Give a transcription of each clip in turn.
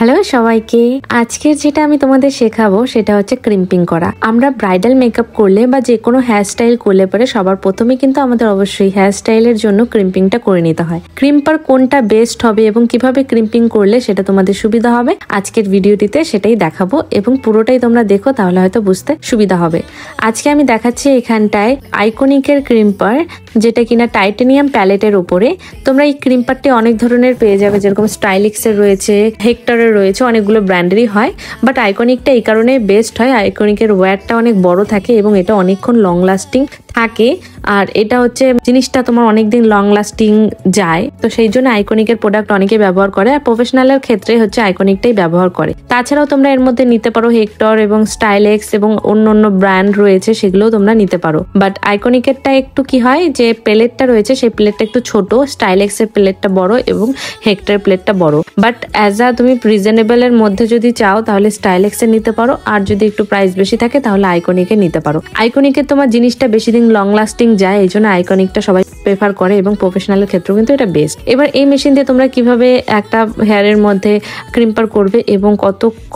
Hello সবাইকে, আজকের যেটা আমি তোমাদের শেখাবো সেটা হচ্ছে ক্রিম্পিং করা। আমরা ব্রাইডাল মেকআপ করলে বা যে কোনো হেয়ার স্টাইল করলে পরে সবার প্রথমে কিন্তু আমাদের অবশ্যই হেয়ার স্টাইলের জন্য ক্রিম্পিংটা করে নিতে হয়। ক্রিম্পার কোনটা বেস্ট হবে এবং কিভাবে ক্রিম্পিং করলে সেটা তোমাদের সুবিধা হবে আজকের ভিডিওটিতে সেটাই দেখাবো এবং পুরোটাই তোমরা দেখো, তাহলে হয়তো বুঝতে সুবিধা হবে। আজকে আমি দেখাচ্ছি এখানটায় আইকনিকের ক্রিম্পার, যেটা কিনা টাইটেনিয়াম প্যালেটের উপরে। তোমরা এই ক্রিম্পারটি অনেক ধরনের পেয়ে যাবে, যেরকম স্টাইলিক্সের রয়েছে, হেক্টরের রয়েছে, অনেকগুলো ব্র্যান্ডেরই হয়। বাট আইকনিকটা এই কারণে বেস্ট হয়, আইকনিকের ওয়্যারটা অনেক বড় থাকে এবং এটা অনেকক্ষণ লং লাস্টিং থাকে। আর এটা হচ্ছে জিনিসটা তোমার অনেকদিন লং লাস্টিং যায়, তো সেই জন্য আইকনিকের প্রোডাক্ট অনেকে ব্যবহার করে। আর প্রফেশনালের ক্ষেত্রে হচ্ছে আইকনিকটাই ব্যবহার করে। তাছাড়াও তোমরা এর মধ্যে নিতে পারো হেক্টর এবং স্টাইলেক্স এবং অন্য অন্য ব্র্যান্ড রয়েছে, সেগুলোও তোমরা নিতে পারো। বাট আইকনিকেরটা একটু কি হয় যে প্লেটটা রয়েছে সেই প্লেটটা একটু ছোট, স্টাইলেক্সের প্লেটটা বড় এবং হেক্টরের প্লেটটা বড়। বাট অ্যাজ আ তুমি রিজনেবল এর মধ্যে যদি চাও তাহলে স্টাইলেক্সের নিতে পারো, আর যদি একটু প্রাইস বেশি থাকে তাহলে আইকনিকের নিতে পারো। আইকনিকের তোমার জিনিসটা বেশি দিন লং লাস্টিং যায়, এই জন্য আইকনিকটা সবাই প্রেফার করে এবং প্রফেশনালের ক্ষেত্রেও কিন্তু এটা বেস্ট। এবার এই মেশিন দিয়ে তোমরা কিভাবে একটা হেয়ারের মধ্যে ক্রিম্পার করবে এবং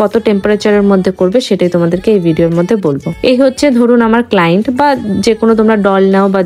কত টেম্পারেচারের মধ্যে করবে সেটাই তোমাদেরকে এই ভিডিওর মধ্যে বলবো। এই হচ্ছে ধরুন আমার ক্লায়েন্ট, বা যে কোনো তোমরা ডল নাও বা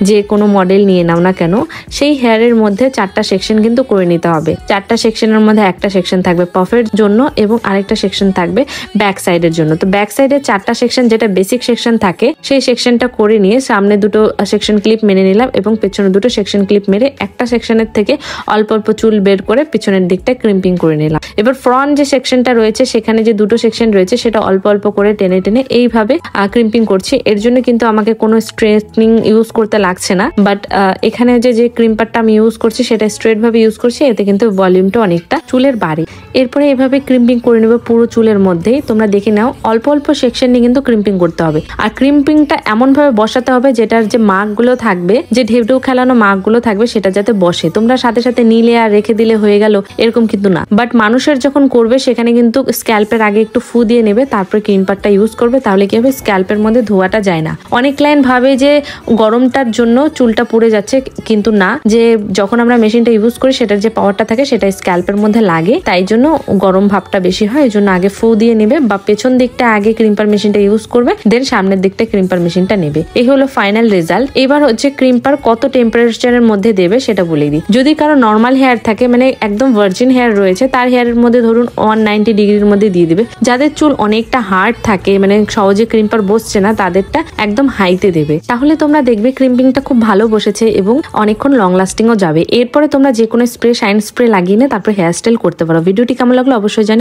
যে কোনো মডেল নিয়ে নাও না কেন, সেই হেয়ারের মধ্যে 4টা সেকশন কিন্তু করে নিতে হবে। 4টা সেকশনের মধ্যে একটা সেকশন থাকবে পফের জন্য এবং আরেকটা সেকশন থাকবে ব্যাক সাইডের জন্য। তো ব্যাক সাইডের 4টা সেকশন, যেটা বেসিক সেকশন থাকে, সেই সেকশনটা করে নিয়ে সামনে দুটো সেকশন ক্লিপ মেরে নিলাম এবং পেছনে দুটো সেকশন ক্লিপ মেরে একটা সেকশনের থেকে অল্প অল্প চুল বের করে পিছনের দিকটা ক্রিম্পিং করে নিলাম। এবার ফ্রন্ট যে সেকশনটা রয়েছে সেখানে যে দুটো সেকশন রয়েছে সেটা অল্প অল্প করে টেনে টেনে এইভাবে ক্রিম্পিং করছি। এর জন্য কিন্তু আমাকে কোনো স্ট্রেটনিং ইউজ করতে লাগছে না। বাট এখানে যে ক্রিম্পারটা আমি ইউজ করছি সেটা স্ট্রেট ভাবে ইউজ করছি, এতে কিন্তু ভলিউমটা অনেকটা চুলের বাড়ে। এরপরে এভাবে ক্রিম্পিং করে নেবে পুরো চুলের মধ্যেই। তোমরা দেখে নাও অল্প অল্প সেকশন নিয়ে কিন্তু ক্রিম্পিং করতে হবে। আর ক্রিম্পিংটা এমন ভাবে বসাতে হবে যেটার যে মার্কগুলো থাকবে, যে ঢেউ খেলানো মার্কগুলো থাকবে, সেটা যাতে বসে। তোমরা সাথে সাথে নিলে আর রেখে দিলে হয়ে গেল, এরকম কিন্তু না। বাট মানুষের যখন করবে সেখানে কিন্তু স্ক্যাল্পের আগে একটু ফু দিয়ে নেবে, তারপরে ক্রিম্পারটা ইউজ করবে, তাহলে কি হবে স্ক্যাল্পের মধ্যে ধোয়াটা যায় না। অনেক ক্লায়েন্ট ভাবে যে গরমটার জন্য চুলটা পুড়ে যাচ্ছে, কিন্তু না, যে যখন আমরা মেশিনটা ইউজ করি সেটার যে পাওয়ারটা থাকে সেটা স্ক্যাল্পের মধ্যে লাগে, তাই জন্য গরম ভাবটা বেশি হয়। এই জন্য আগে ফু দিয়ে নেবে, বা পেছন দিকটা আগে ক্রিম্পার মেশিনটা ইউজ করবে, দেন সামনের দিকটা ক্রিম্পার মেশিনটা নেবে। এই হলো ফাইনাল রেজাল্ট। এবার হচ্ছে ক্রিম্পার কত টেম্পারেচারের মধ্যে দেবে সেটা বলে দিই। যদি কারো নর্মাল হেয়ার থাকে, মানে একদম ভার্জিন হেয়ার রয়েছে, তার হেয়ারের মধ্যে ধরুন 190 ডিগ্রির মধ্যে দিয়ে দিবে। যাদের চুল অনেকটা হার্ড থাকে, মানে সহজে ক্রিম্পার বসছে না, তাদেরটা একদম হাইতে দেবে। তাহলে তোমরা দেখবে ক্রিম্পিংটা খুব ভালো বসেছে এবং অনেকক্ষণ লং লাস্টিংও যাবে। এরপরে তোমরা যে কোনো স্প্রে, শাইন স্প্রে লাগিয়ে নিয়ে তারপর হেয়ার স্টাইল করতে পারো। ভিডিওটি কেমন লাগলো অবশ্যই জানি।